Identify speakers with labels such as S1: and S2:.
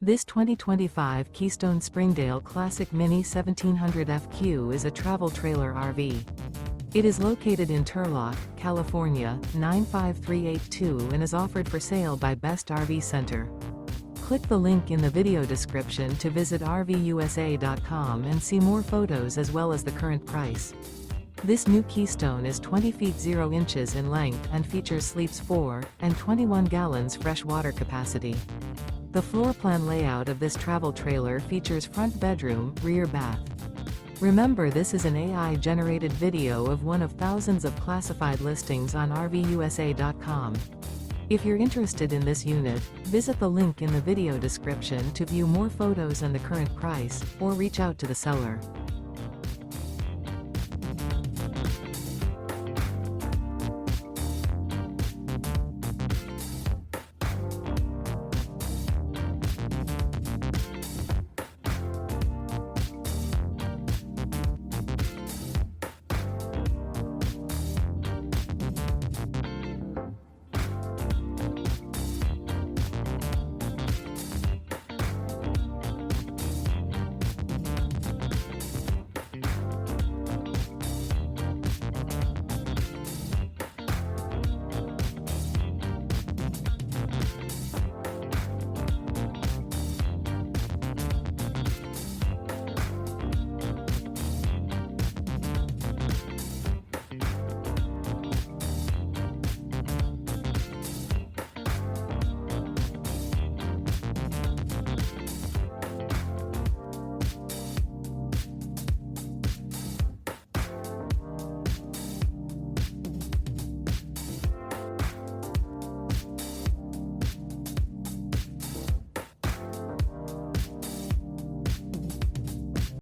S1: This 2025 Keystone Springdale Classic Mini 1700 FQ is a travel trailer RV. It is located in Turlock, California, 95382 and is offered for sale by Best RV Center. Click the link in the video description to visit RVUSA.com and see more photos as well as the current price. This new Keystone is 20 feet 0 inches in length and features sleeps 4 and 21 gallons fresh water capacity. The floor plan layout of this travel trailer features front bedroom, rear bath. Remember, this is an AI-generated video of one of thousands of classified listings on RVUSA.com. If you're interested in this unit, visit the link in the video description to view more photos and the current price, or reach out to the seller.